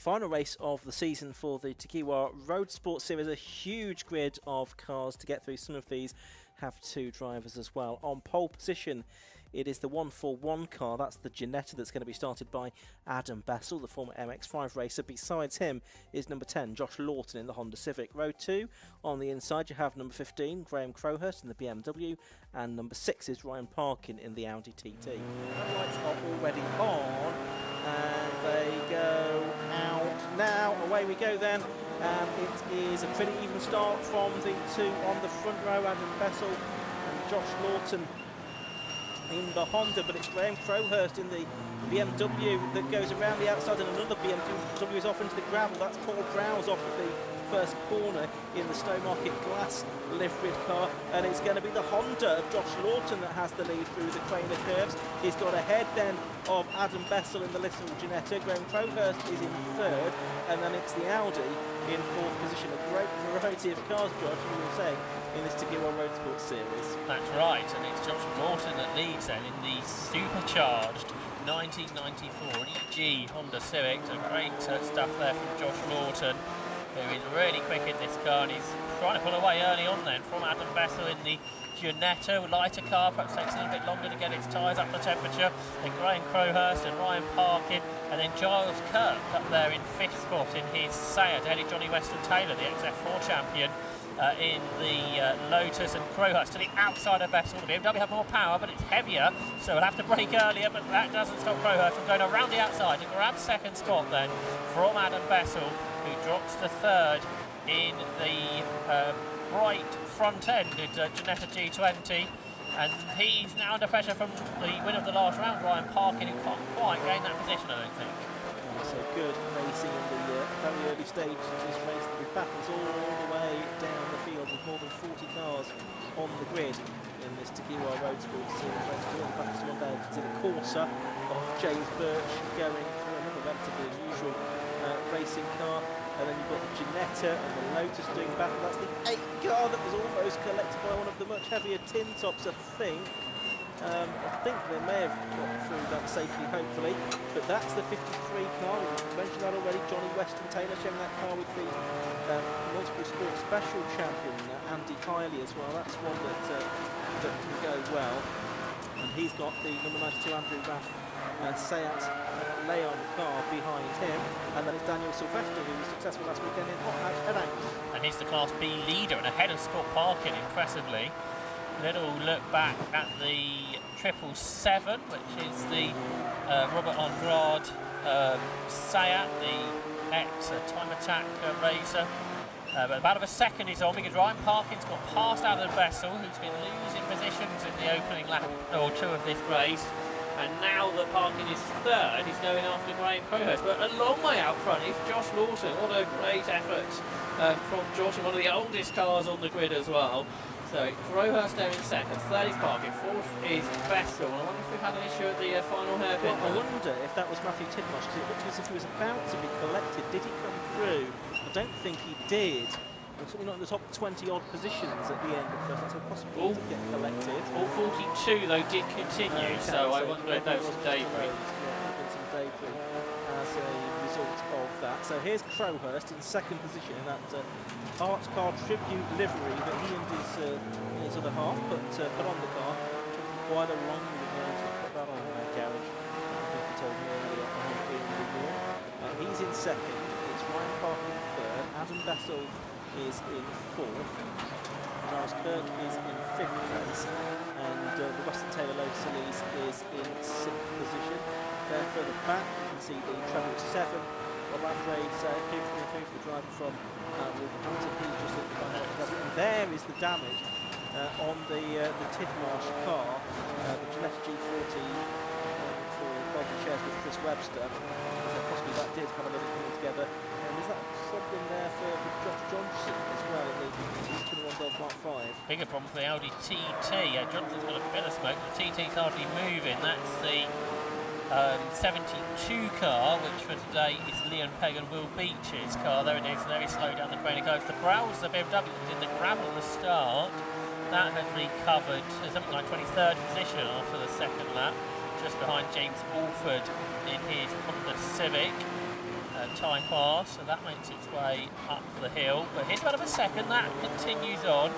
final race of the season for the Takiwa Roadsports Series. A huge grid of cars to get through. Some of these have two drivers as well. On pole position, it is the 141 car. That's the Ginetta that's going to be started by Adam Bessel, the former MX-5 racer. Besides him is number 10, Josh Lawton in the Honda Civic. Row 2, on the inside you have number 15, Graham Crowhurst in the BMW, and number 6 is Ryan Parkin in the Audi TT. The lights are already on, and they go out now. Away we go then. It is a pretty even start from the two on the front row, Adam Bessel and Josh Lawton in the Honda, but it's Graham Crowhurst in the BMW that goes around the outside, and another BMW is off into the gravel. That's Paul Browse off of the first corner in the Stowmarket Glass liveried car, and it's going to be the Honda of Josh Lawton that has the lead through the Craner curves. He's got ahead then of Adam Bessel in the little Ginetta. Graham Crowhurst is in third, and then it's the Audi in fourth position. A great variety of cars, Josh, you were saying, in this Takiwa Roadsports Series. That's right, and it's Josh Lawton that leads then in the supercharged 1994 EG Honda Civic. So great stuff there from Josh Lawton, who is really quick in this car, and he's trying to pull away early on then from Adam Bessel in the Ginetta. Lighter car, perhaps takes a little bit longer to get its tyres up to temperature. Then Graham Crowhurst and Ryan Parkin, and then Giles Kirk up there in fifth spot in his Seat. Eddie Johnny Weston Taylor, the XF4 champion, in the Lotus, and Crowhurst to the outside of Bessel. The BMW have more power, but it's heavier, so we'll have to brake earlier, but that doesn't stop Crowhurst from going around the outside to grab second spot then from Adam Bessel, who drops to third in the right front end at Ginetta G20, and he's now under pressure from the win of the last round, Ryan Parkin, who can't quite gain that position, I don't think. So good racing in the very early stage of this race. The battles all the way down the field with more than 40 cars on the grid in this Takiwa Roadsports Series. Back to one there to the Corsa of James Birch going through another relatively unusual racing car. And then you've got the Ginetta and the Lotus doing battle. That's the 8 car that was almost collected by one of the much heavier tin tops, I think. I think they may have got through that safely, hopefully, but that's the 53 car. We mentioned that already. Johnny Weston Taylor sharing that car with the multiple sport special champion Andy Kiley as well. That's one that can go well, and he's got the number 92 Andrew Raff Seat Leon car behind him, and then it's Daniel Sylvester, who was successful last weekend in Hot Hatch Headang. And he's the Class B leader and ahead of Scott Parkin impressively. Little look back at the 777, which is the Robert Andrade Seat, the ex-Time Attack racer. But about a second is on because Ryan Parkin's got past Adam Bessel, who's been losing positions in the opening lap or two of this race. And now that Parkin is third, he's going after Graham Crowhurst. But a long way out front is Josh Lawton. What a great effort from Josh, one of the oldest cars on the grid as well. So Crowhurst there in second, third is Parkin, fourth is Bessel. I wonder if we've had an issue at the final hairpin. Well, I wonder if that was Matthew Tidmarsh, because it looked as if he was about to be collected. Did he come through? I don't think he did. Certainly not in the top 20 odd positions at the end of the first. That's a possibility to get collected. All 42 though did continue, so I wonder if there was some debris. Some debris as a result of that. So here's Crowhurst in second position in that Art Car Tribute livery that he and his other half put on the car. Quite a long to put that on the garage. He told me earlier on. He's in second. It's Ryan Parkin third. Adam Bessel is in fourth. Giles Kirk is in fifth place, and the Weston Taylor Lotus is in sixth position. There further back, you can see the 777. Rob Andrade's the driver from Wolverhampton. He's just at the front of the, and there is the damage on the Tidmarsh car, the Ginetta G40 for Golden Shares with Chris Webster. So possibly that did have a little coming together. And is that a problem there for Josh Johnson as well in the 21 Golf Mark 5? Bigger problem for the Audi TT. Johnson's got a bit of smoke, the TT's hardly moving. That's the 72 car, which for today is Leon Pegg and Will Beach's car. There it is, very slow down the Craner Coast. The Browse, the BMW, was in the gravel at the start. That has recovered to something like 23rd position after the second lap, just behind James Alford in his Honda Civic. time class, so that makes its way up the hill. But here's about a second, that continues on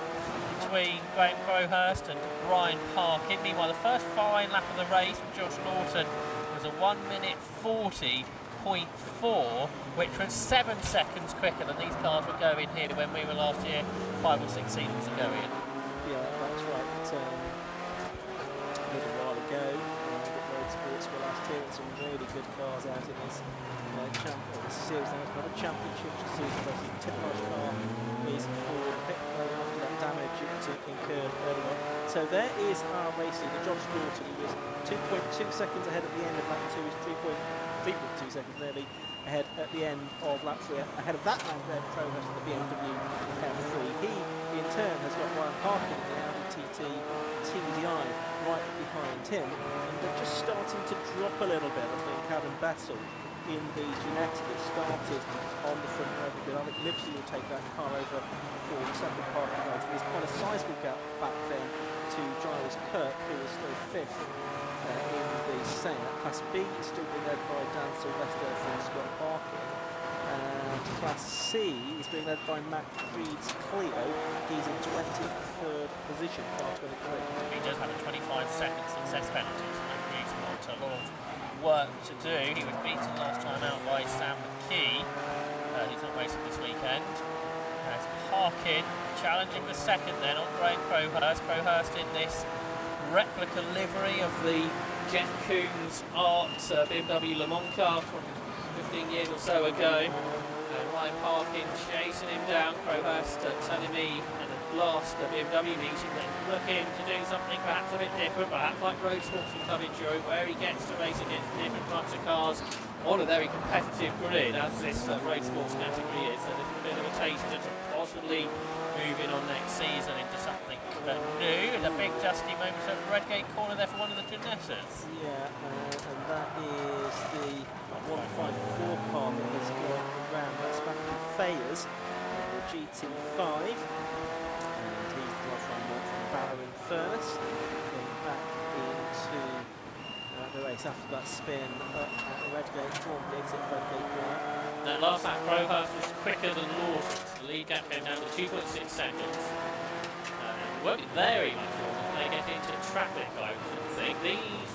between Graham Crowhurst and Ryan Parkin. Meanwhile, the first fine lap of the race from Josh Lawton was a 1:40.4, which was 7 seconds quicker than these cars were going here when we were last year 5 or 6 seasons ago. Ian. Yeah, that's right. A little while ago, Roadsports were last year, and some really good cars out in this series. There was another championship season versus the technology car is for pit after that damage it incurred earlier on. So there is our racing. The Josh Lawton, he was 2.2 seconds ahead at the end of lap 2, is 3.2 seconds nearly ahead at the end of lap 3. Ahead of that man, Graham Crowhurst of the BMW M3. He, in turn, has got Ryan Parkin in the Audi TT TDI right behind him. And they're just starting to drop a little bit, I think, Adam Bessel in the Genetic. It started on the front row of the grid. Alec Livesey will take that car over for the second parking race. There's quite a sizable gap back then to Giles Kirk, who was still 5th in the Seat. Class B is still being led by Dan Sylvester from Scott Parkin. And Class C is being led by Matt Creed's Clio. He's in 23rd position, car 23. He does have a 25-second success penalty, so Matt Creed's got a lot of work to do. He was beaten last time out by Sam McKee. He's not racing this weekend. As Parkin challenging the second then on Graham Crowhurst. Crowhurst in this replica livery of the Jeff Koons art BMW Le Mans car from 15 years or so ago. Ryan Parkin chasing him down. Crowhurst telling me at the last BMW meeting that he's looking to do something perhaps a bit different, perhaps like Roadsports and Club Enduro, where he gets to race against different types of cars on a very competitive grid, as this Roadsports category is. So there's a bit of a taster to possibly moving on next season into something new. And a big dusty moment at Redgate corner there for one of the Genettas. Yeah, and that is the 154 car that has gone around. That's back in Thayers in the GT5. And he's the last one from Barrow in Furnace. Going back into the race after that spin up at Redgate corner, the exit Redgate corner. That last lap, Crowhurst was quicker than Lawson. The lead gap came down to 2.6 seconds. It won't be very much longer when they get into traffic, I would think. These is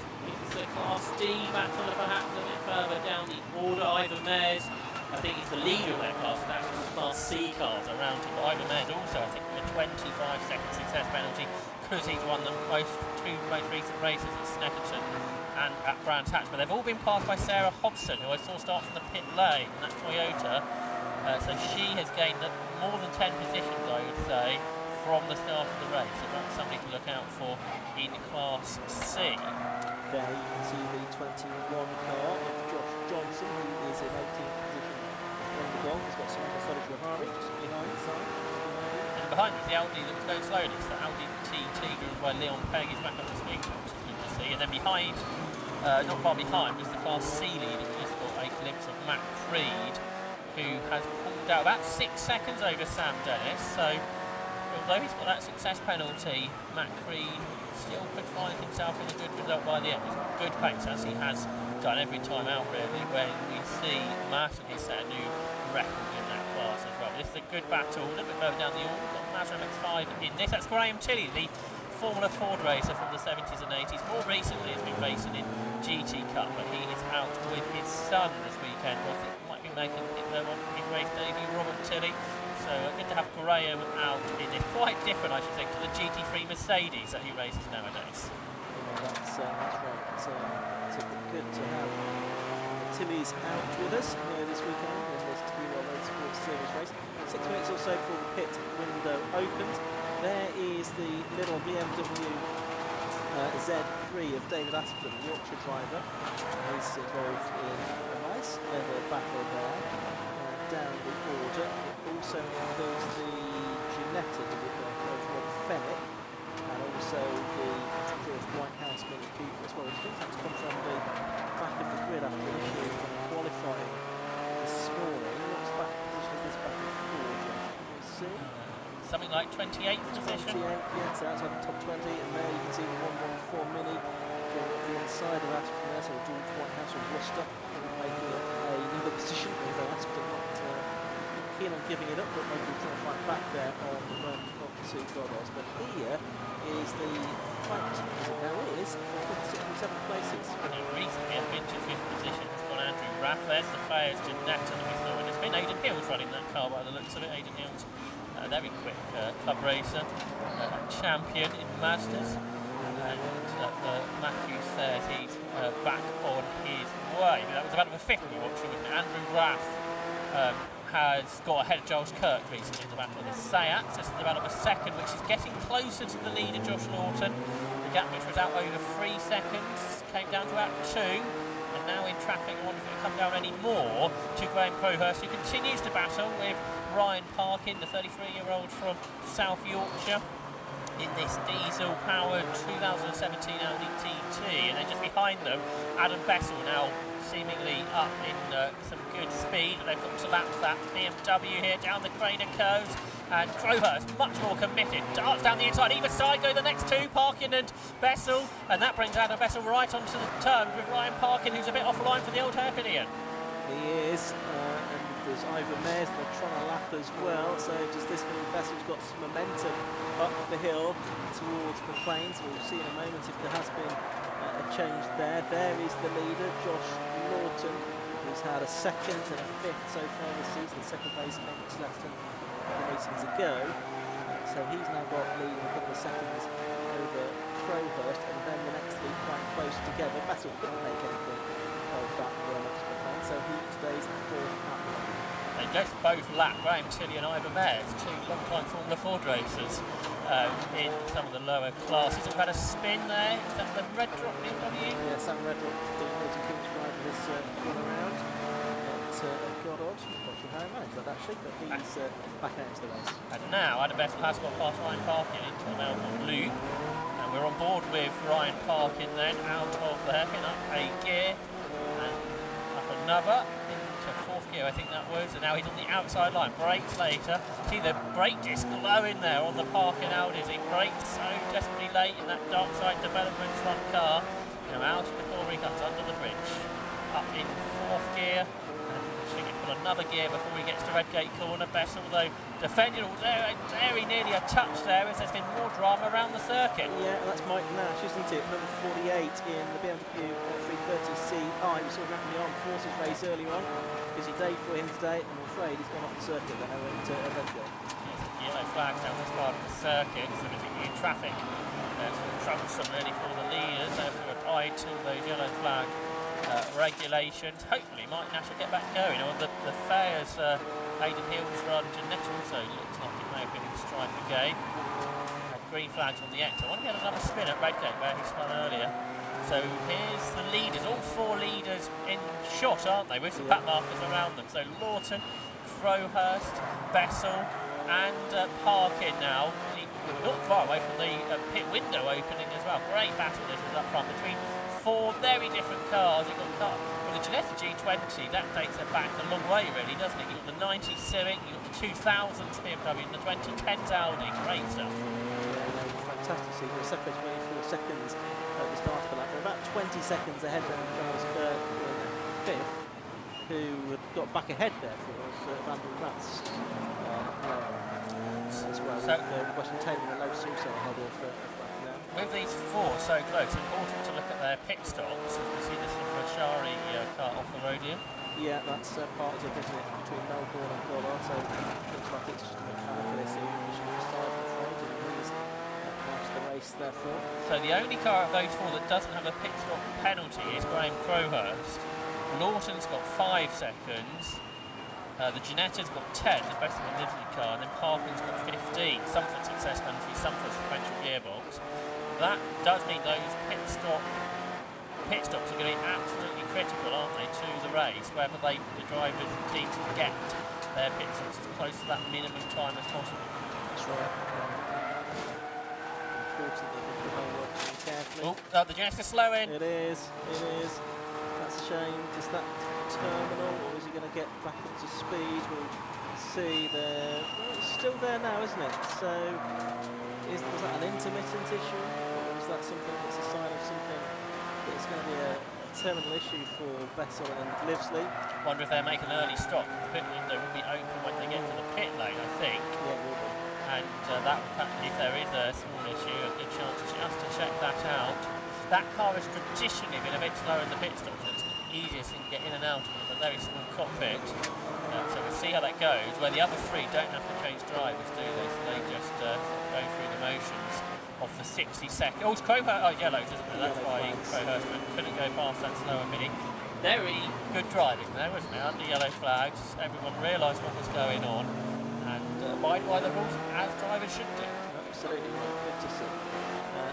the Class D battle, perhaps a bit further down the order. Ivan Mares, I think he's the leader of that class, and actually the Class C cars around him. But Ivan Mares also, I think, with a 25-second success penalty, because he's won the two most recent races at Snetterton and at Brands Hatch. But they've all been passed by Sarah Hobson, who I saw start from the pit lane, and that Toyota. So she has gained more than 10 positions, I would say, from the start of the race. So that's somebody to look out for in Class C. There you can see the 21 car of Josh Johnson, who is in 18th position on the goal. He's got some footage of Harvey just behind the side. And behind is the Audi that was going slowly. So Audi TT, driven by Leon Pegg, is back up to speed, which is good to see. And then behind, not far behind, is the Class C lead. We just got a glimpse of Matt Creed, who has pulled out about 6 seconds over Sam Dennis. So although he's got that success penalty, Matt Creed still could find himself in a good result by the end. He's got good pace, as he has done every time out, really, when we see Martin has set a new record in that class as well. This is a good battle, a little bit further down the order. We've got Mazda MX-5 in this. That's Graham Tilley, the Formula Ford racer from the 70s and 80s. More recently, has been racing in GT Cup, but he is out with his son this weekend. I think might be making in race debut, Robert Tilley. So good to have Graham out in this. Quite different, I should think, to the GT3 Mercedes that he races nowadays. Yeah, that's right. It's good to have Tilley's out with us this weekend in this TDI Roadsports Series race. 6 minutes or so before the pit window opens. There is the little BMW Z3 of David Aspden, Yorkshire driver. He's involved in a nice little battle there down the order. Also includes the Ginetta with Rob Fenwick, and also the George Whitehouse Mini Cooper as well, which seems to come from the back of the grid after initially qualifying this morning. What's back position is this back at Ford? We'll see. Something like 28th position. 28, yeah, so outside the top 20, and there you can see the 114 Mini going up the inside of Aston there, so George Whitehouse of Worcester making it a another position, although that's still not keen on giving it up, but maybe we'll try to fight back there on the run up to Goddard. But here is the fight, as it now is, for 5th, 6th and 7th places. And he recently has been to 5th position. It's got Andrew Raff. There's the Fairs Jeanette that we saw. And it's been Aidan Hills running that car by the looks of it. Aidan Hills, very quick club racer, champion in Mazdas. And the Matthews 30's back on his way. That was about a 5th we watched, wasn't it? Andrew Raff has got ahead of Giles Kirk recently in the battle of the Seat. This is about a 2nd, which is getting closer to the leader, Josh Lawton. The gap which was out over 3 seconds came down to about 2. And now in traffic, I wonder if it'll come down any more to Graham Crowhurst, who continues to battle with Ryan Parkin, the 33-year-old from South Yorkshire, in this diesel-powered 2017 Audi TT. And then just behind them, Adam Bessel now seemingly up in some good speed. They've got to lap that BMW here down the Craner curves, and Crowhurst much more committed, darts down the inside. Either side go the next 2, Parkin and Bessel, and that brings Adam Bessel right onto the turn with Ryan Parkin, who's a bit offline for the old hairpin. He is, and there's Ivor Mares, they're trying to lap as well, so does this mean Bessel's got some momentum up the hill towards McLean's? We'll see in a moment if there has been a change there. There is the leader, Josh Lawton, who's had a 2nd and a 5th so far this season. The 2nd place came much less than the races ago. So he's now got lead a couple of seconds over Crowhurst, and then the next 3 quite close together. Bessel couldn't make anything of that run up to McLean, so he stays 4th at the moment. They just both lap Graham Tilley and Ivor Mares, 2 long-time Formula Ford racers in some of the lower classes. We've had a spin there. Is that the Red Drop BMW? Yeah, Sam Redrock, the Milton Keynes driver, has gone around at Goddard. Not sure how he managed that actually, but he's back out into the race. And now Adam Bessel has got past Ryan Parkin into the Melbourne Loop. And we're on board with Ryan Parkin then, out of the hairpin, up a gear, and up another. To 4th gear, I think that was, and now he's on the outside line. Brakes later. See the brake disc glowing there on the Parkin Audis. He braked so desperately late in that Darkside development front car. Now out before he comes under the bridge. Up in 4th gear. And should he put another gear before he gets to Redgate Corner. Bessel, though, defended all very nearly a touch there, as there's been more drama around the circuit. Yeah, that's Mike Nash, isn't it? Number 48 in the BMW 330Ci. We saw him in the Armed Forces race earlier on. Busy day for him today, and I'm afraid he's gone off the circuit there at Redgate. Yellow flag down this part of the circuit, so there's in traffic. There's troublesome really for the leaders. They have to abide to those yellow flag regulations. Hopefully Mike Nash will get back going. On the Fairs, Aidan Hills run, Jeanette also looks like it may have been in strife again. Green flags on the exit. I want to get another spin at Redgate where he spun earlier. So here's the leaders, all 4 leaders in shot, aren't they, with some pack markers around them. So Lawton, Crowhurst, Bessel and Parkin now, not far away from the pit window opening as well. Great battle this is up front between 4 very different cars. You've got the Jeanette G20, that takes it back a long way really, doesn't it? You've got the 90 Civic, you've got the 2000s BMW and the 2010s Audi. Great stuff. Fantastic. So you're separated 24 seconds at the start of that. They're about 20 seconds ahead of Giles Kirk in 5th, who got back ahead there for Vandal Rats as well. So Western Taylor and Low also ahead of now. With these 4 so close, it's important to look at their pit stops. As we see this Ferrari car off the road here. Yeah, that's part of it, isn't it, between Melbourne and Goddard. So it looks like it's just a mechanical issue. The race, therefore. So the only car of those 4 that doesn't have a pit stop penalty is Graham Crowhurst. Lawton's got 5 seconds. The Jeanette's got 10, the best of the livery car, and then Parkin's got 15. Some for success penalty, some for sequential gearbox. That does mean those pit stops are going to be absolutely critical, aren't they, to the race, whether the drivers and teams can get their pit stops as close to that minimum time as possible. That's right. Oh, the Jeanette is slowing. It is. That's a shame. Is that terminal, or is he going to get back up to speed? We'll see there. Well, it's still there now, isn't it? So, was that an intermittent issue, or is that something that's a sign of something that's going to be a terminal issue for Vettel and Livesley. Wonder if they'll make an early stop. The pit window will be open when they get to the pit lane, I think. Yeah, it will be. And that will, if there is a small issue, a good chance just to check that out. That car has traditionally been a bit slower in the pit stop, so it's easiest to get in and out of a very small cockpit. So we'll see how that goes, where the other three don't have to change drivers, do they? So they just go through the motions of the 60 seconds. Oh, it's yellows, isn't it? That's why Crowhurst couldn't go past that slower bit. Very good driving there, wasn't it? Under yellow flags, everyone realised what was going on and abide by the rules as drivers should do. Absolutely right, good to see.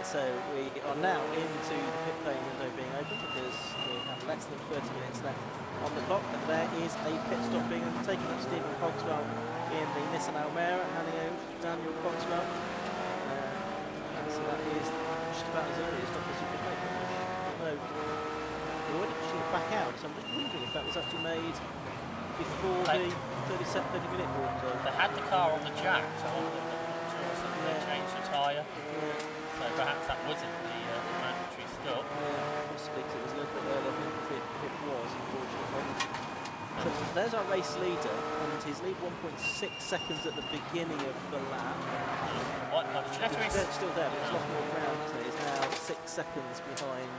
So we are now into the pit lane window being open because we have less than 30 minutes left on the clock. And there is a pit stop being undertaken. That's Stephen Cogswell in the Nissan Almera, handing over to Daniel Cogswell. So that is just about as early a stop as you could make. No, we're already pushing it back out, so I'm just wondering if that was actually made before the 30-minute warm zone. They had the car on the jack, so they changed the tyre. So perhaps that wasn't the mandatory stop. Yeah, possibly because it was a little bit earlier than it was, unfortunately. So there's our race leader, and his lead 1.6 seconds at the beginning of the lap. It's still there, but it's lost more ground. So he's now 6 seconds behind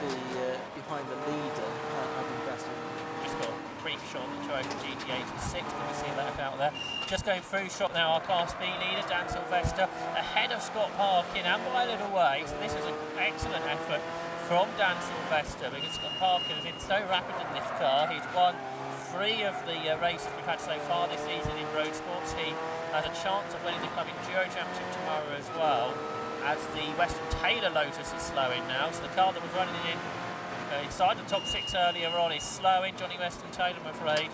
the leader, Adam Besson. Just got a brief shot of the Toyota GT86, can we see that out there? Just going through shot now, our Class B leader, Dan Sylvester, ahead of Scott Parkin and by a little way. So this is an excellent effort from Dan Sylvester because Scott Parkin has been so rapid in this car. He's won 3 of the races we've had so far this season in Roadsports. He has a chance of winning the Club Enduro Championship tomorrow as well, as the Weston Taylor Lotus is slowing now. So the car that was running in inside the top 6 earlier on is slowing. Johnny Weston Taylor, I'm afraid.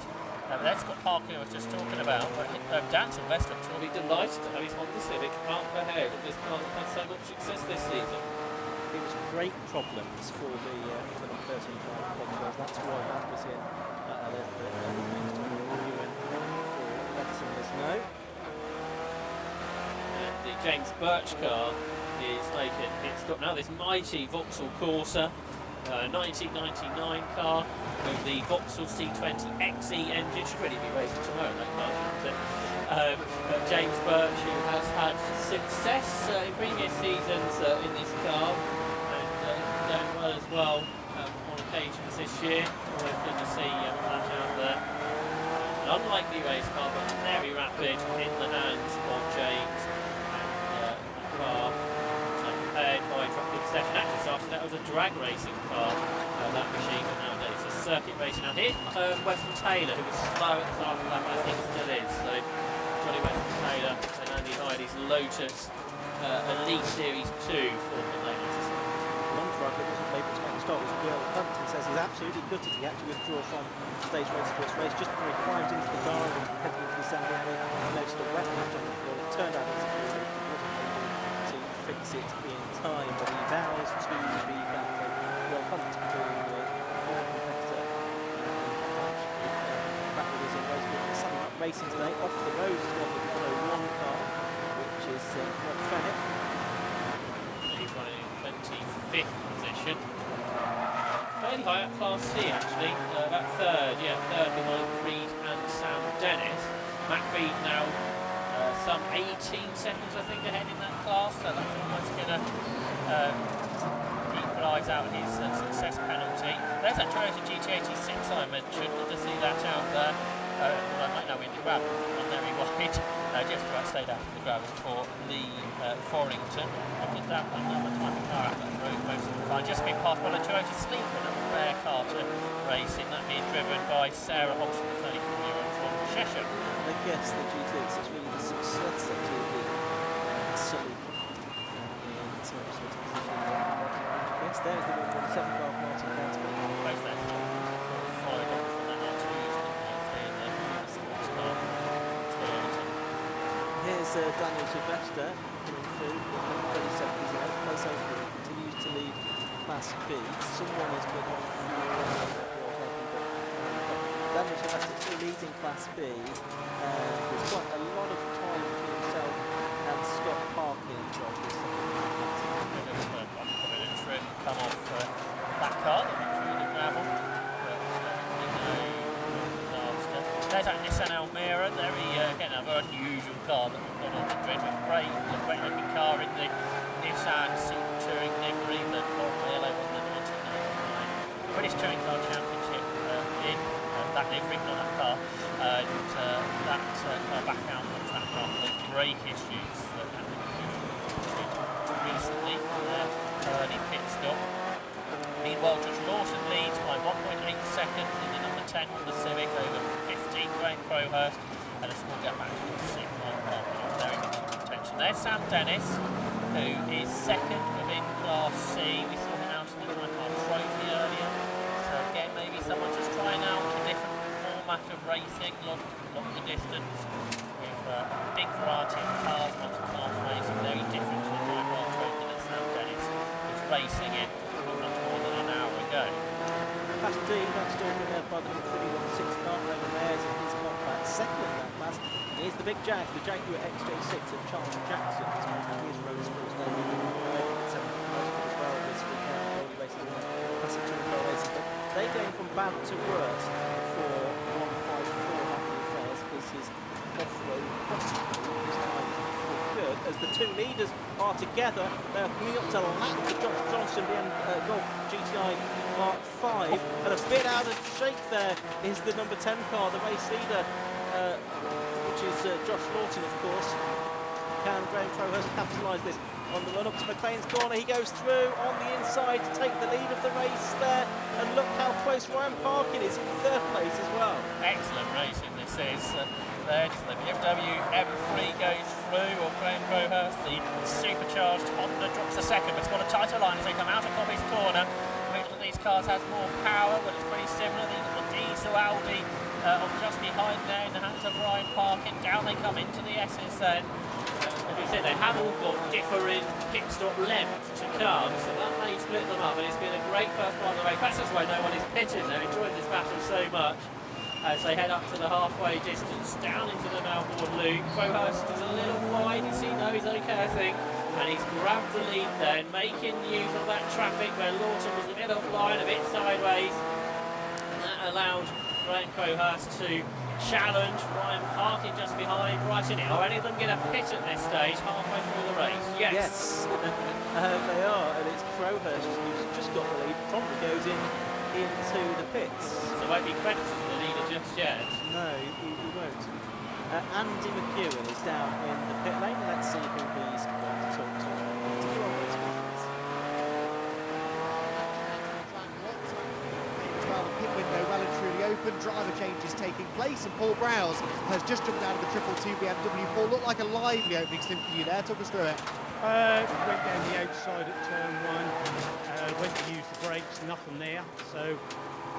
That's Scott Parkin I was just talking about. But Dan Sylvester, I'm sure, will be delighted to have his Honda Civic up ahead of this car that had so much success this season. It was great problems for the 13 drive. That's why that was in a little bit for letting us know. And the James Birch car is making its stop now. This mighty Vauxhall Corsa, 1999 car with the Vauxhall C20 XE engine. Should really be racing tomorrow, that car, shouldn't it? James Birch, who has had success in previous seasons in this car and going well as well on occasions this year. Always good to see that out there. An unlikely race car, but very rapid in the hands of James. And the car prepared by Drop-In Session. Actually started out as a drag racing car, that machine, but nowadays it's circuit racing. Now here's Weston Taylor, who was slow at the start of the lap, but I think still is. So Johnny Weston Taylor and Andy Heidi's Lotus Elite Series 2 for the ladies. One driver that wasn't able to make the start was Will Hunt. He says he's absolutely gutted he had to withdraw from today's Roadsports race just before he climbed into the car and headed into the assembly area. He noticed a wet patch on the floor. It turned out he wasn't able to fix it in time, but he vows to be back. Will Hunt, the competitor, back with us in Roadsport. Sunday night racing today, off the road as well, the 101 car, which is quite Fenwick. He's running in 25th position. Fairly high up Class C actually, about third behind Creed and Sam Dennis. Matt Creed now some 18 seconds I think ahead in that class, so that's almost going to equalise out his success penalty. There's that Toyota GT86 I mentioned, good to see that out there. I might now be in the gravel, I'm very wide. Just about stayed out of the gravel for Lee Forrington. After that, another type of car out that road most of the time. Just been passed by the Toyota Sleeper, a rare car to race in, that being driven by Sarah Hodgson, the 34-year-old from Cheshire. I guess the GTX is really the successor to the Sleeper in terms of its position. Yes, there's the 1.7 car Martin Gansby. Both there. Followed on from that R2 in the sports car. Here's Daniel Sylvester coming through with 30 seconds in 8th place overall, continues to lead Class B. Someone has been off Daniel Sylvester still leading Class B, and there's quite a lot of time between himself and Scott Parkin on this. Trim come off that car, the again, another unusual car that we've got on the grid. With great looking car in the Nissan Super Touring livery that Bob Wheeler won the 1999 British Touring Car Championship in that livery, not that car. And that car back out on track after the brake issues that happened recently for their early pit stop. Meanwhile, Josh Lawson leads by 1.8 seconds in the number 10 Honda Civic over 15 Graham Crowhurst, and a small gap back to the 6 Ryan Parkin off very much in contention. There's Sam Dennis, who is second within Class C. We saw him out in the Tricard Trophy earlier. So again, maybe someone just trying out a different format of racing, longer distance, with a big variety of cars, multi-class racing, very different to the Tricard Trophy that Sam Dennis was racing in much more than an hour ago. Class D, that's still been led by the number 316 car over there, so he's got back second in that class. Here's the big Jag, the Jaguar XJ6 of Charles Jackson. His Roadsports there, as well this weekend, only racing in the classic touring car racing. But they're going from bad to worse for 154 happening affairs. This is off-road possible this time for good, as the two leaders are together. They're coming up to lap the Josh Johnson Golf GTI Mark 5, and a bit out of shape there is the number 10 car, the race leader, which is Josh Lawton, of course. Can Graham Crowhurst capitalise this on the run up to McLean's corner? He goes through on the inside to take the lead of the race there, and look how close Ryan Parkin is in third place as well. Excellent racing this is. There, so the BMW M3 goes through, or Graham Crowhurst, the supercharged Honda drops a second, but it's got a tighter line as they come out of Bobby's corner. Which of these cars has more power, but it's pretty similar. The diesel Audi on just behind there in the hands of Ryan Parkin. Down they come into the S's then. As we said, they have all got differing pit stop length to come, so that may split them up, and it's been a great first part of the race. That's why no one is pitting. They're enjoying this battle so much as they head up to the halfway distance, down into the Melbourne loop. Crowhurst is a little wide, you see, no, he's okay, I think. And he's grabbed the lead then, making use of that traffic where Lawton was a bit offline, a bit sideways. And that allowed Graham Crowhurst to challenge Ryan Parkin just behind, right in it. Are any of them going to pit at this stage, halfway through the race? Yes. They are, and it's Crowhurst who's just got the lead, probably goes into the pits. So won't be credited for the leader just yet. No, he won't. Andy McEwen is down in the pit lane. Let's see who he's going to talk to. Well, the pit window well and truly open, driver changes taking place, and Paul Browse has just jumped out of the 222 BMW 4. Looked like a lively opening stint for you there. Talk us through it. Went down the outside at turn 1, went to use the brakes, nothing there, so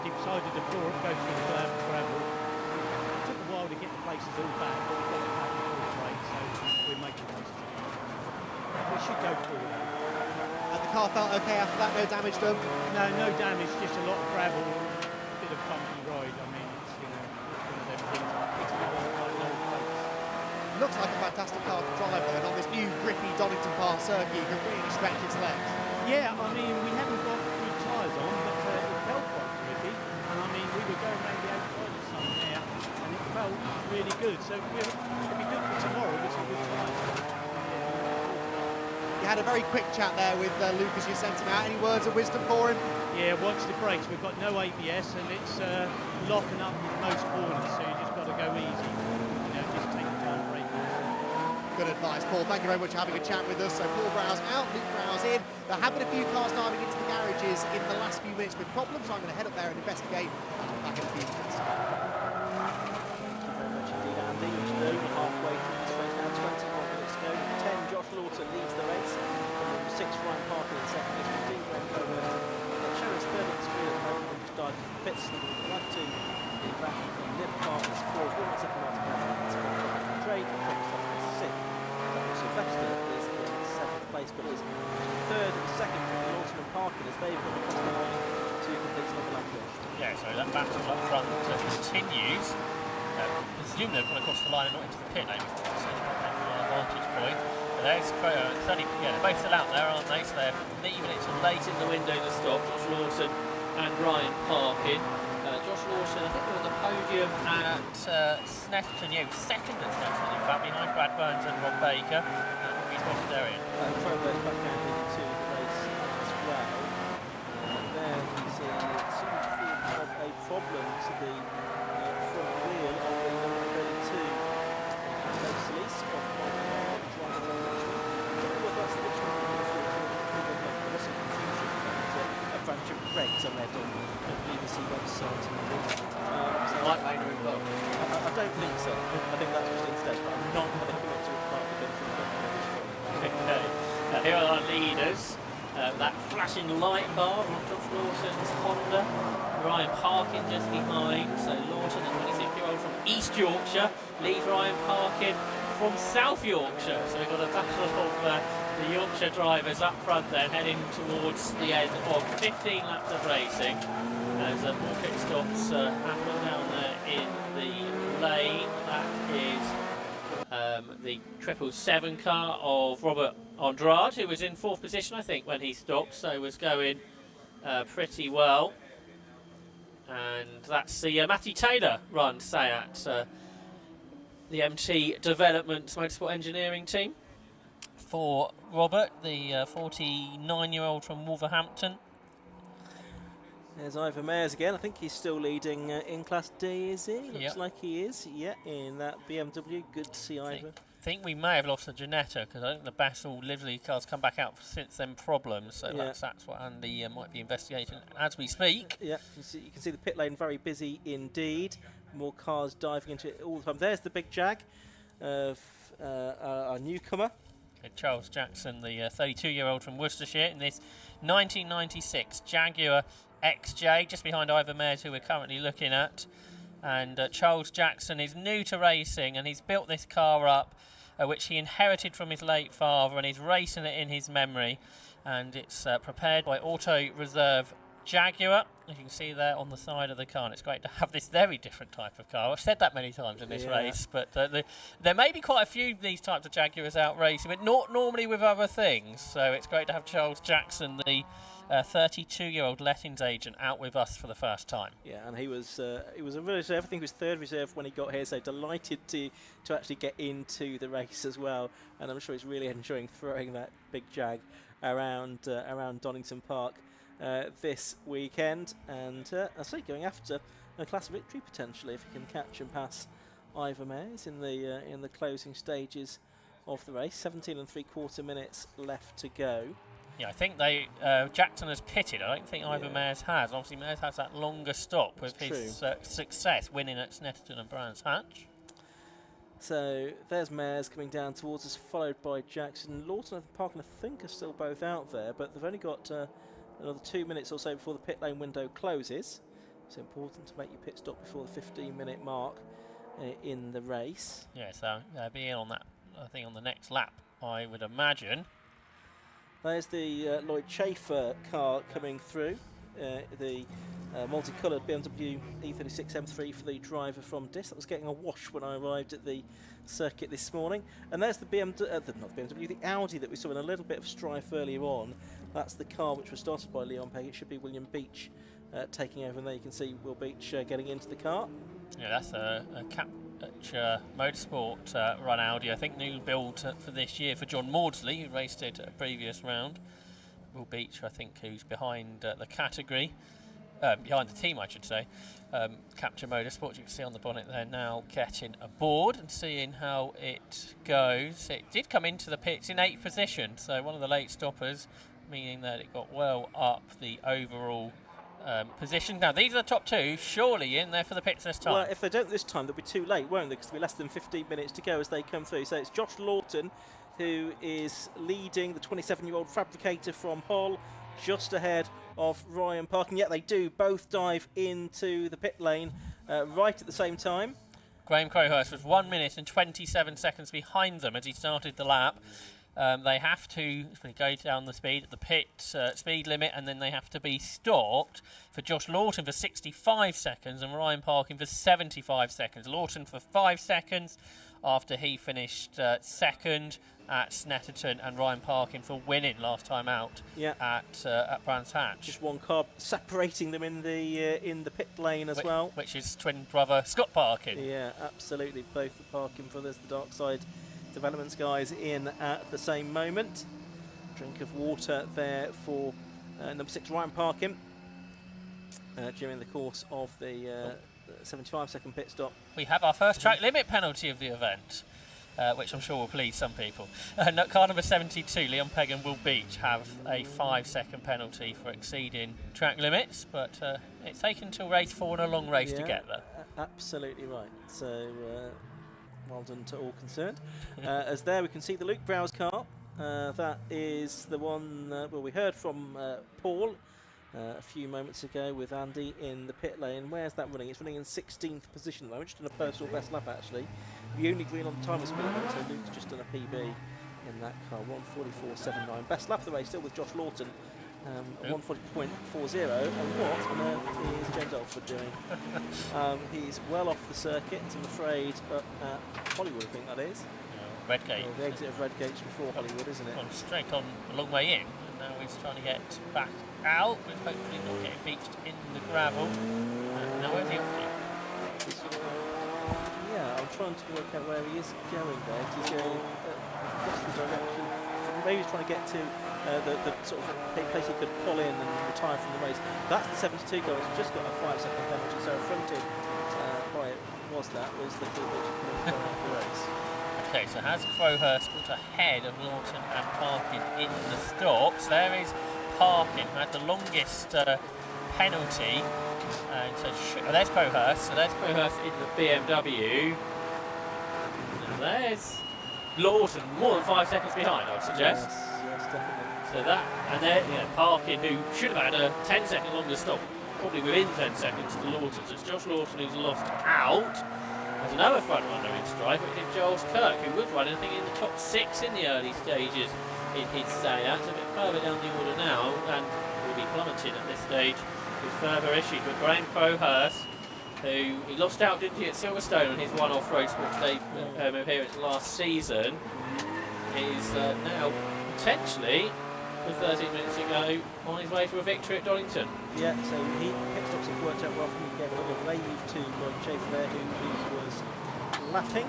decided to go through the gravel. It took a while to get the places all back, but we got it back before the break, so we're making places. We should go through it. And the car felt okay after that, no damage done? No, no damage, just a lot of gravel, a bit of bumpy ride. I mean, it's, you know, it's one of them things. It's been quite a long place. Looks like a fantastic car to drive though, and on this new grippy Donington Park circuit, you can really stretch its legs. Yeah, I mean, we haven't got good tyres on, but it felt quite grippy. And I mean, we were going around the outside of some there, and it felt really good. So it'll be good for tomorrow with some good tyres. You had a very quick chat there with Lucas, you sent him out. Any words of wisdom for him? Yeah, watch the brakes. We've got no ABS, and it's locking up most corners, so you just got to go easy. You know, just take your time braking. Good advice, Paul. Thank you very much for having a chat with us. So Paul Browse out, Luke Browse in. There have been a few cars diving into the garages in the last few minutes with problems, so I'm going to head up there and investigate. I'll be back in a few minutes. Thank you very much indeed, Andy. Which is over halfway through this race now, 21 minutes to go. 10, Josh Lawton leads the race. And number 6, Ryan Parkin in second. 15, Graham Crowhurst. Sharon's third on the screen at the moment, and just died in the pits. Like to be back in Nip Park and scores 1 second out of Gazette. Trade, Sylvester is in 7th place, but is third and second from Lawton and Parkin as they've got across the line to complete another lap push. Yeah, so that battle up front continues. Presume they've gone across the line and not into the pit lane before, so that's an advantage point. But there's they're both still out there, aren't they? So they're leaving it till late in the window to stop. Josh Lawton and Ryan Parkin. Josh Lawson, I think they were on the podium at Snetterton, second at Snetterton, in fact, behind Brad Burns and Rob Baker. He's spotted there in. Throw those back down into the race as well. There you see it seems to have a problem to the front wheel of the number 32. Closely spotted by the driver from Richmond. I don't know whether that's the Richmond there was some confusion about a branch of Regs on their door. I believe the website. Like Maynard as well. I don't think so. I think that's just instead, but I'm not going to commit to a part of the Okay. Here are our leaders. That flashing light bar on Josh Lawson's Honda. Ryan Parkin just behind. So Lawson, the 26-year-old from East Yorkshire, leads Ryan Parkin from South Yorkshire. So we've got a battle of the Yorkshire drivers up front then, heading towards the end of 15 laps of racing. As more pit stops happen down there in the lane. That is the 777 car of Robert Andrade, who was in 4th position, I think, when he stopped, so was going pretty well. And that's the Matty Taylor run, Seat, the MT Development Motorsport Engineering team. For Robert, the 49-year-old from Wolverhampton. There's Ivor Mayers again. I think he's still leading in Class D, is he? Looks like he is. Yeah, in that BMW. Good to see Ivor. I think we may have lost the Janetta because I think the Bassel livery car's come back out since them problems. So that's what Andy might be investigating as we speak. Yeah, you can see the pit lane very busy indeed. More cars diving into it all the time. There's the big Jag of our newcomer. Charles Jackson, the 32-year-old from Worcestershire, in this 1996 Jaguar XJ, just behind Ivor Mayers, who we're currently looking at. And Charles Jackson is new to racing, and he's built this car up, which he inherited from his late father, and he's racing it in his memory. And it's prepared by Auto Reserve Jaguar, as you can see there on the side of the car. And it's great to have this very different type of car. I've said that many times in this race, but there may be quite a few of these types of Jaguars out racing, but not normally with other things. So it's great to have Charles Jackson, the 32-year-old lettings agent, out with us for the first time. Yeah, and he was a reserve. I think he was 3rd reserve when he got here, so delighted to actually get into the race as well. And I'm sure he's really enjoying throwing that big Jag around Donington Park this weekend, and I say going after a class victory potentially if he can catch and pass Ivor Mayers in the closing stages of the race. 17 3/4 minutes left to go. Yeah, I think Jackson has pitted. I don't think Ivor Mayers has. Obviously, Mayers has that longer stop with his success winning at Snetterton and Brands Hatch. So there's Mayers coming down towards us, followed by Jackson. Lawton and Parkin, I think, are still both out there, but they've only got another 2 minutes or so before the pit lane window closes. It's important to make your pit stop before the 15-minute mark in the race. Yeah, so be in on that, I think, on the next lap, I would imagine. There's the Lloyd Schaefer car coming through, the multicoloured BMW E36 M3 for the driver from Dis. That was getting a wash when I arrived at the circuit this morning. And there's the the Audi that we saw in a little bit of strife earlier on. That's the car which was started by Leon Pegg. It should be William Beach taking over, and there you can see Will Beach getting into the car. Yeah, that's a Motorsport run Audi. I think new build for this year for John Maudsley, who raced it at a previous round. Will Beach, I think, who's behind the category, behind the team, I should say. Capture Motorsport, you can see on the bonnet there now, getting aboard and seeing how it goes. It did come into the pits in 8th position, so one of the late stoppers, meaning that it got well up the overall position. Now, these are the top two, surely in there for the pits this time. Well, if they don't this time, they'll be too late, won't they? Because there'll be less than 15 minutes to go as they come through. So it's Josh Lawton who is leading, the 27-year-old fabricator from Hull, just ahead of Ryan Parkin. Yet they do both dive into the pit lane right at the same time. Graham Crowhurst was 1 minute and 27 seconds behind them as he started the lap. They have to go down the speed at the pit speed limit, and then they have to be stopped for Josh Lawton for 65 seconds and Ryan Parkin for 75 seconds. Lawton for 5 seconds after he finished second. at Snetterton and Ryan Parkin for winning last time out at Brands Hatch. Just one car separating them in the pit lane as well. Which is twin brother Scott Parkin. Yeah, absolutely. Both the Parkin brothers, the Darkside Developments guys in at the same moment. Drink of water there for number 6 Ryan Parkin during the course of the 75-second pit stop. We have our first track limit penalty of the event, which I'm sure will please some people. Car number 72, Leon Pegg and Will Beach, have a 5-second penalty for exceeding track limits, but it's taken till race 4 and a long race to get there. Absolutely right. So well done to all concerned. As there we can see the Luke Browse car. That is the one well, we heard from Paul a few moments ago with Andy in the pit lane. Where's that running? It's running in 16th position at the moment, just done a personal best lap actually. The only green on the time speed, so Luke's just done a PB in that car, 1:44.79. Best lap of the race still with Josh Lawton, 1:40.40. And what on earth is James Alford doing? He's well off the circuit, I'm afraid, at Hollywood, I think that is. Redgate. The exit of Redgate's before Hollywood, isn't it? Gone straight on a long way in, and now he's trying to get back out, with hopefully not getting beached in the gravel. Now where's he off to? Yeah, I'm trying to work out where he is going there. He's going across the direction. Maybe he's trying to get to the sort of place he could pull in and retire from the race. That's the 72 goal. It's just got a 5-second penalty, so fronted by it was the race. Okay, so has Crowhurst got ahead of Lawton and Parkin in the stops? There is Parkin, who had the longest penalty. And so there's Crowhurst. So there's Crowhurst in the BMW. And there's Lawton, more than 5 seconds behind, I would suggest. Yes, definitely. So that, and then Parkin, who should have had a 10-second longer stop, probably within 10 seconds to Lawton. So it's Josh Lawton who's lost out. There's another front runner in strife, but it's Giles Kirk, who would run anything in the top 6 in the early stages in his Seat. A bit further down the order now, and will be plummeting at this stage with further issues. But Graham Crowhurst, who he lost out, didn't he, at Silverstone on his one-off Roadsports appearance last season, is now potentially, with 13 minutes to go, on his way for a victory at Donington. Yeah, so he pit stops have worked out well for him. He gave a little wave to Lloyd Schaefer there, who he was lapping.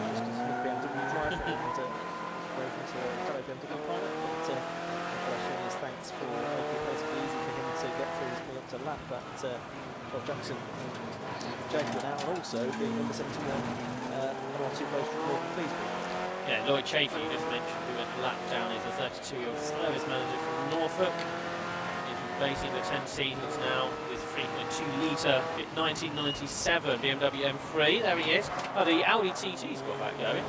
Just as a BMW driver and waving to a fellow BMW pilot. But showing his thanks for making it basically easy for him to get through his way up to lap that Bob Jackson Jaguar now, and also being number 71 LR2 race from Morgan Cleesby. Yeah, Lloyd Chaffee, you just mentioned, who went lap down, is a 32-year-old service manager from Norfolk. He's been racing for 10 seasons now with 3.2 litre 1997 BMW M3. There he is. Oh, the Audi TT's got that going.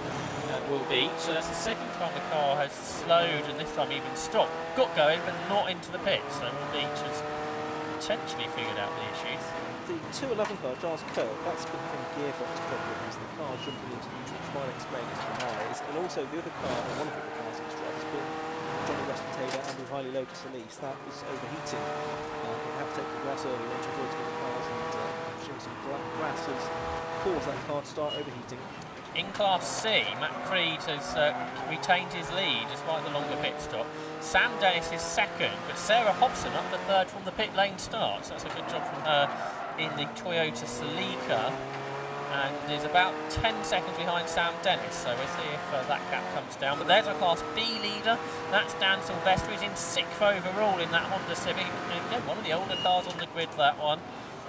Will be. So that's the second time the car has slowed and this time even stopped. Got going, but not into the pits. So Will Beach has potentially figured out the issues. The 211 car, Giles Kirk, that's been from gearbox problems. The car jumping into neutral, which might explain its demise. And also the other car, one of the other cars in strike, has been Johnny Weston Taylor and the highly Lotus Elise. That was overheating. They have to take the grass early on to avoid the cars, and showing some grass has caused that car to start overheating. In Class C, Matt Creed has retained his lead despite the longer pit stop. Sam Dennis is second, but Sarah Hobson up the third from the pit lane start. So that's a good job from her in the Toyota Celica, and is about 10 seconds behind Sam Dennis. So we'll see if that gap comes down. But there's our Class B leader. That's Dan Sylvester. He's in 6th overall in that Honda Civic. Again, one of the older cars on the grid, that one.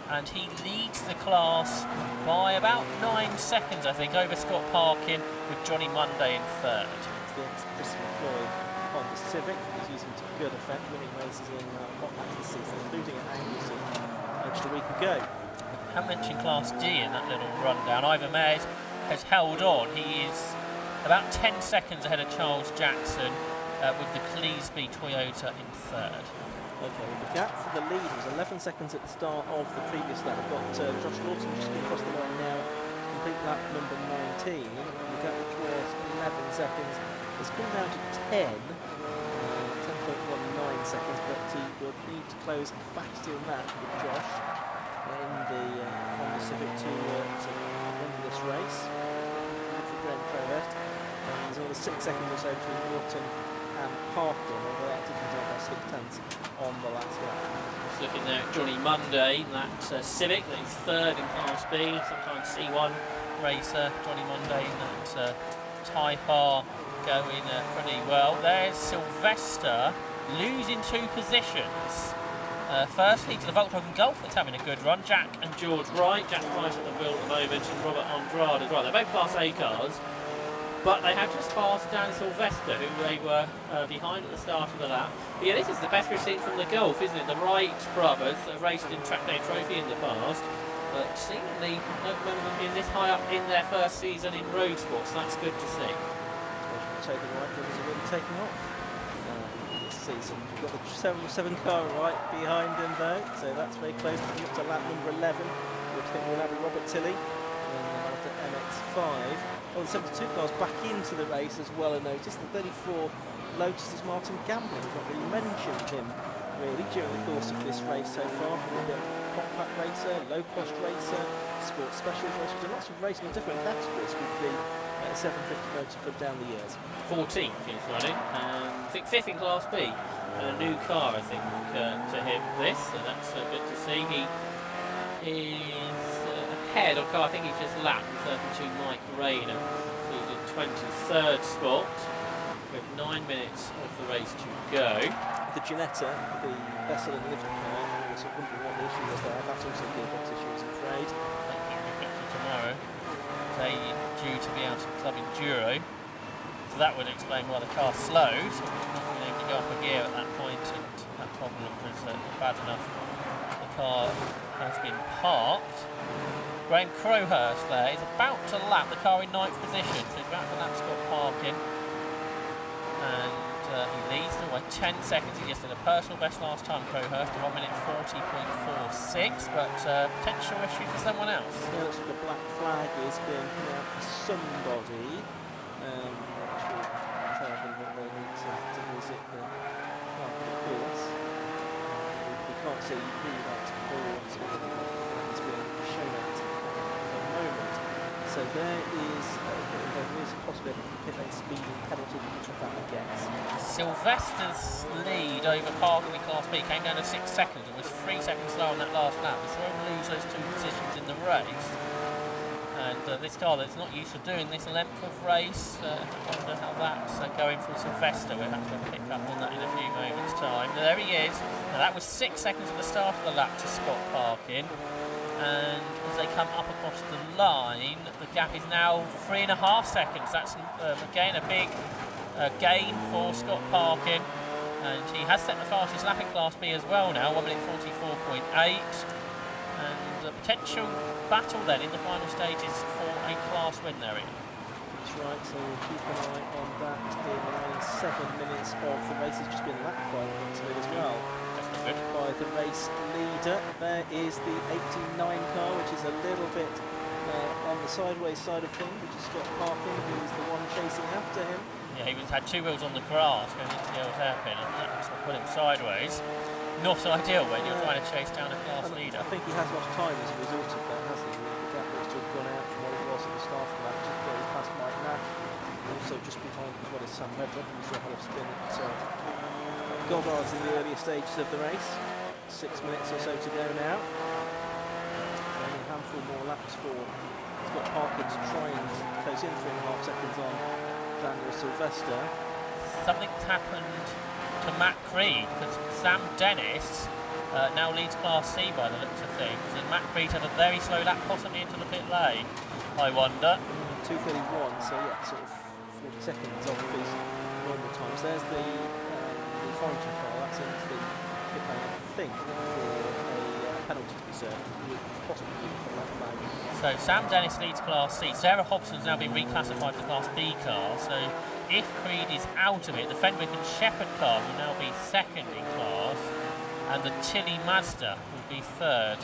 And he leads the class by about 9 seconds, I think, over Scott Parkin, with Johnny Monday in third. It's the ex-Chris McCloy Honda Civic. He's using to good effect, winning races in hot laps this season, including at Anglesey just a week ago. I haven't mentioned Class D in that little rundown. Ivan Mays has held on. He is about 10 seconds ahead of Charles Jackson with the Cleesby Toyota in third. Okay, the gap for the lead was 11 seconds at the start of the previous lap. We've got Josh Lawton just going to cross the line now, complete lap number 19. The gap, which was 11 seconds, has come down to 10, 10.19 seconds, but he will need to close faster than that with Josh in the Honda Civic to win this race. For Graham Crowhurst. And there's another 6 seconds or so between Norton and Parkin, although that didn't go by 6 tenths on the last lap. Just looking there at Johnny Monday, that Civic that is third in Class B, sometimes C1 racer. Johnny Monday in that Type R going pretty well. There's Sylvester losing 2 positions. Firstly to the Volkswagen Golf that's having a good run, Jack and George Wright. Jack Wright at the wheel at the moment, and Robert Andrade as well. They're both Class A cars, but they have just passed Dan Sylvester, who they were behind at the start of the lap. But yeah, this is the best we've seen from the Golf, isn't it? The Wright brothers have raced in Track Day Trophy in the past, but seemingly no member being this high up in their first season in Roadsports. That's good to see. So the Wright brothers are really taking off this season. We've got the 7 car right behind them though, so that's very close. We've got to lap number 11, which I think we'll have Robert Tilley, and then after MX5. Oh, the 72 car's back into the race as well, and notice the 34 Lotus is Martin Gambling. We've not really mentioned him really during the course of this race so far. We've got compact racer, low cost racer, sports specials racers, and lots of racing in different categories with the 750 Motor Club down the years. 14th he's running, I think 5th in Class B, and a new car I think to him this, so that's good to see. He is ahead of car, I think he's just lapped 32 Mike Rayner, who's in 23rd spot, with 9 minutes of the race to go. The Ginetta, the vessel and lift car, I was wondering what the issue was there. That's also a gearbox issue, I'm afraid. That will be fixed tomorrow. They due to be out of Club Enduro, so that would explain why the car's slow, so not being able to go up a gear at that point, and that problem was bad enough. The car has been parked. Graham Crowhurst there is about to lap the car in 9th position, so he's about to lap Scott Parkin, and he leads them by 10 seconds. He just did a personal best last time, Crowhurst, 1 minute 40.46, but potential issue for someone else. Yeah, looks like a black flag is being put out for somebody, which will tell them that they need to visit the course. We can't see who that board is being shown at the moment. So there is a possibility of pit lane speeding penalty if that gets. Sylvester's lead over Parkin in Class B came down to 6 seconds and was 3 seconds slower on that last lap. We saw him lose those 2 positions in the race. And this car that's not used to doing this length of race, I wonder how that's going for Sylvester. We'll have to pick up on that in a few moments' time. There he is. Now that was 6 seconds at the start of the lap to Scott Parkin. And as they come up across the line, the gap is now 3.5 seconds. That's again a big gain for Scott Parkin, and he has set the fastest lap in Class B as well now, 1 minute 44.8, and a potential battle then in the final stages for a class win there. That's right, so we'll keep an eye on that in the remaining 7 minutes of the race. Has just been lapped by as well. By the race leader. There is the 89 car, which is a little bit on the sideways side of things, which is Scott Parkin, who's the one chasing after him. Yeah, he had 2 wheels on the grass going into the old hairpin, and that put him sideways. Not ideal when you're trying to chase down a class leader. I think he has lost time as a result of that, hasn't he? The gap looks to have gone out from what it was at the start of the match, just very past Mike Nash. Also just behind as well as Sam Redrup, who saw a spin at Goddard's in the earlier stages of the race. 6 minutes or so to go now. Only a handful more laps for Scott Parkin to try and close in 3.5 seconds on Daniel Sylvester. Something's happened to Matt Creed, because Sam Dennis now leads Class C by the looks of things, and Matt Creed had a very slow lap possibly into the pit lane, I wonder. 2:31, so yeah, sort of 40 seconds off his normal times. There's the Forrington car, that's into the pit lane, I think, for a penalty to be served, possibly from that flag. So Sam Dennis leads Class C. Sarah Hobson's now been reclassified to Class B car, so if Creed is out of it, the Fenwick and Shepherd car will now be 2nd in class, and the Tilly Mazda will be 3rd.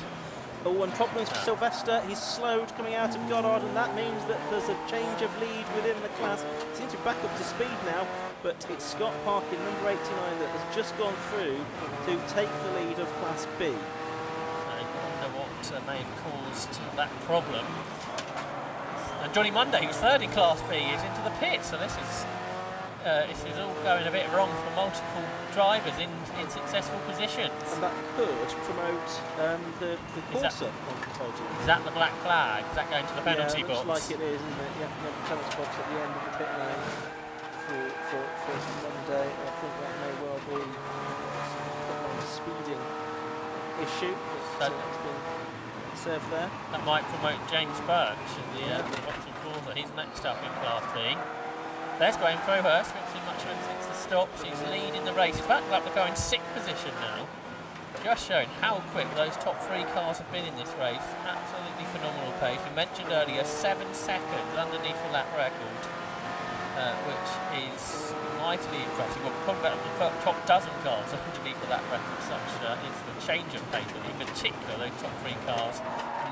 Oh, and problems for Sylvester. He's slowed coming out of Goddard, and that means that there's a change of lead within the class. Seems to be back up to speed now, but it's Scott Parkin, number 89, that has just gone through to take the lead of Class B. I wonder what may have caused that problem. And Johnny Monday, who's third in Class B, is into the pit. So this is all going a bit wrong for multiple drivers in successful positions. And that could promote the Corsa on the podium. Is that the black flag? Is that going to the penalty box? Looks like it is, isn't it? Yeah, the penalty box at the end of the pit lane for Monday. I think that may well be a speeding issue that's been served there. That might promote James Birch in the Vauxhall Corsa. He's next up in Class B. There's Graham Crowhurst, won't see much of him since the stops. He's leading the race. He's back up the car in 6th position now. Just showing how quick those top 3 cars have been in this race. Absolutely phenomenal pace. We mentioned earlier 7 seconds underneath the lap record, which is mightily impressive. We'll probably about the top dozen cars underneath the lap record. Such is the change of pace, but in particular those top 3 cars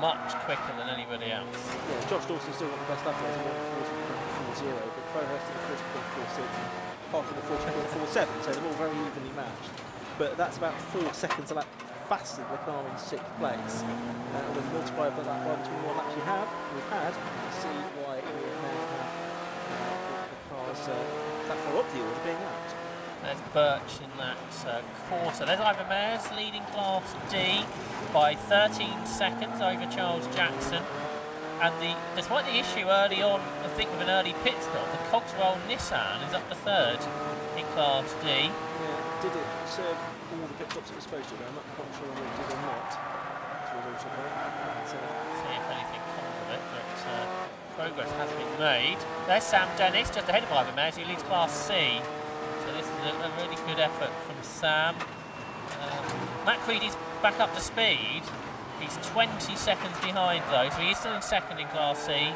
much quicker than anybody else. Yeah, Josh Dawson's still got the best lap time, 1:40.40, but Crowhurst in the 40.46 and Parker in the 40.47, so they're all very evenly matched. But that's about 4 seconds a lap faster than the car in 6th place. With the multiplier of the lap by between what laps we've had, you can see why we now have the cars that far up the order being lapped. There's Birch in that Corsa. There's Ivan Mayers leading Class D by 13 seconds over Charles Jackson. And despite the issue early on, I think with an early pit stop, the Cogswell Nissan is up to 3rd in Class D. Yeah, did it serve all the pit stops it was supposed to? I'm not quite sure whether it did or not. See if anything comes of it, but progress has been made. There's Sam Dennis just ahead of Ivan Mayers, who leads Class C. So this is a really good effort from Sam. Matt Creedy's back up to speed. He's 20 seconds behind though, so he's still in 2nd in Class C.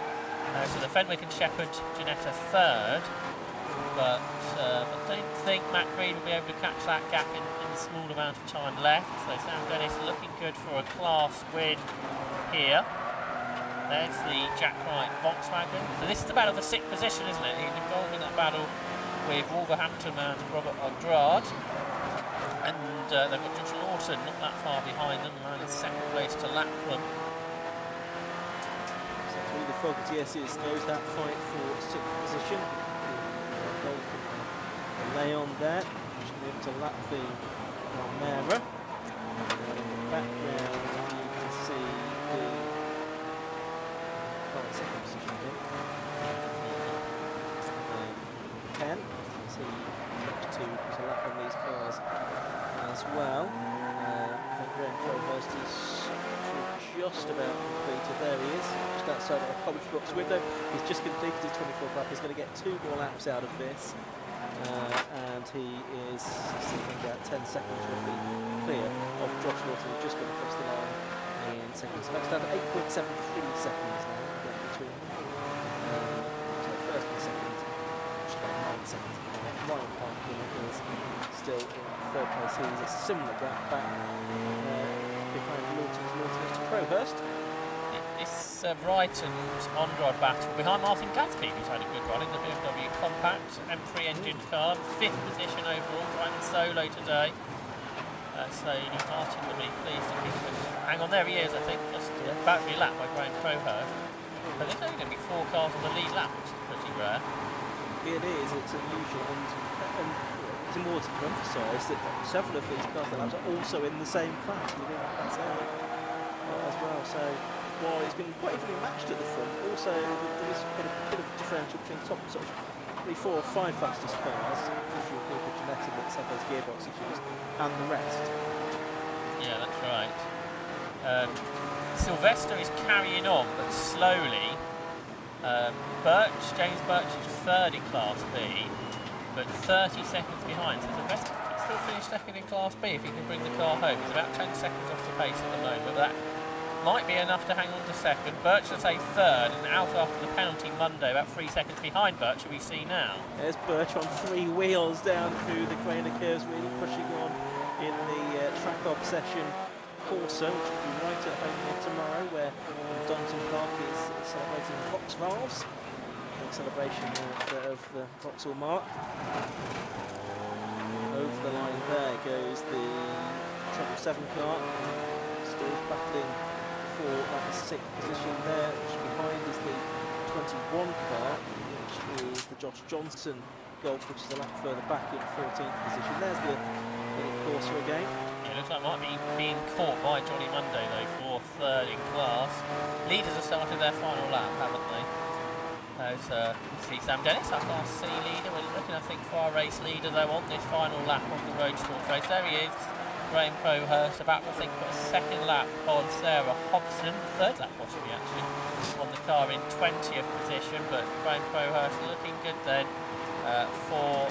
So the Fenwick and Shepherd Ginetta 3rd. But I don't think Matt Creed will be able to catch that gap in the small amount of time left. So Sam Dennis looking good for a class win here. There's the Jack Wright Volkswagen. So this is the battle for 6th position, isn't it? He's involved in that battle with Wolverhampton and Robert Andrade. And they've got Josh Lawson not that far behind them, and in 2nd place to lap them. So through the Fogarty goes that fight for 6th position. Leon there, which is able to lap the Almera. Background you can see the 2nd position here. 10. So next to lap on these cars as well. I think Graham Crowhurst is just about completed. There he is, just outside of the published box window. He's just completed his 24th lap. He's going to get 2 more laps out of this. And he is sitting about 10 seconds roughly clear of Josh Lawson, who just got across the line in 2nd. So that's down to 8.73 seconds now between so 1st and 2nd, which is about 9 seconds. Ryan Parkin is still in 3rd place. He's a similar gap back behind Lawson to Crowhurst. It's Wright and Andrade battle behind Martin Gatsby, who's had a good run in the BMW Compact M3 engine car, 5th position overall, driving solo today. So Martin will be pleased if he can hang on. There he is, I think, just about to be lapped by Graham Crowhurst. But there's only going to be 4 cars on the lead lap, which is pretty rare. It is, it's unusual, and it's important to emphasise that several of these cars are also in the same class within that area as well. So while it's been quite evenly matched at the front, also there is a bit of differential between top sort of 4 or 5 fastest cars, if you include the Ginetta that's had those gearbox issues, and the rest. Yeah, that's right. Sylvester is carrying on, but slowly. James Birch is 3rd in Class B, but 30 seconds behind. So Sylvester could still finish 2nd in Class B if he can bring the car home. He's about 10 seconds off the pace at the moment, but that might be enough to hang on to 2nd. Birch will say 3rd, and out after the penalty Monday, about 3 seconds behind Birch, who we see now. There's Birch on 3 wheels down through the Craner curves, really pushing on in the track obsession Corsa, which will be right at home here tomorrow, where Donington Park is celebrating Vox Valves, in celebration of the Vauxhall mark. Over the line there goes the 777 car, still battling for that 6th position there, which behind is the 21 car, which is the Josh Johnson Golf, which is a lap further back in 14th position. There's the little Corsa again. It looks like it might be being caught by Johnny Monday though for third in class. Leaders have started their final lap, haven't they? There's see Sam Dennis, our Class C leader. We're looking, I think, for our race leader though on this final lap of the Roadsports race. There he is, Graham Crowhurst, about to think for a second lap on Sarah Hobson, third lap possibly actually, on the car in 20th position. But Graham Crowhurst looking good then for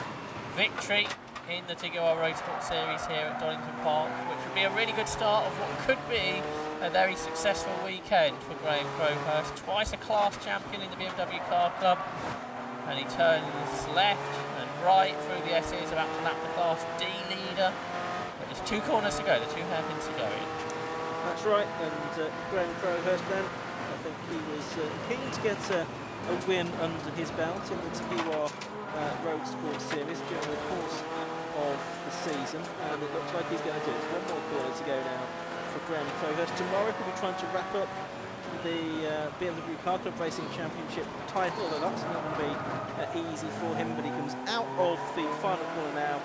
victory in the TDI Roadsports Series here at Donington Park, which would be a really good start of what could be a very successful weekend for Graham Crowhurst. Twice a class champion in the BMW Car Club, and he turns left and right through the S's, about to lap the Class D leader. But there's 2 corners to go, the 2 hairpins to go in. That's right, and Graham Crowhurst then, I think he was keen to get a win under his belt in the TDI Roadsports Series during the course of the season, and it looks like he's going to do it. 1 more corner to go now for Graham Crowhurst. Tomorrow he'll be trying to wrap up the BMW Car Club Racing Championship title, although that's not going to be easy for him, but he comes out of the final corner now.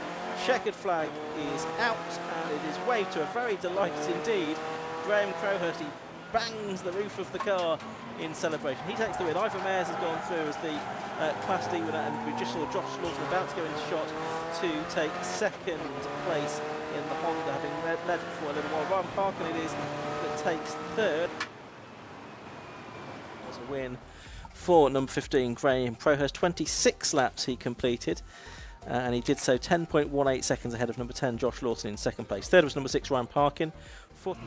Checkered flag is out, and it is waved to a very delighted indeed Graham Crowhurst. He bangs the roof of the car in celebration. He takes the win. Ivan Mayers has gone through as the Class D winner, and we just saw Josh Lawson about to go into shot to take second place in the Honda, having led for a little while. Ryan Parkin it is that takes third. There's a win for number 15, Graham Crowhurst. 26 laps he completed, and he did so 10.18 seconds ahead of number 10, Josh Lawson, in second place. Third was number 6, Ryan Parkin. Fourth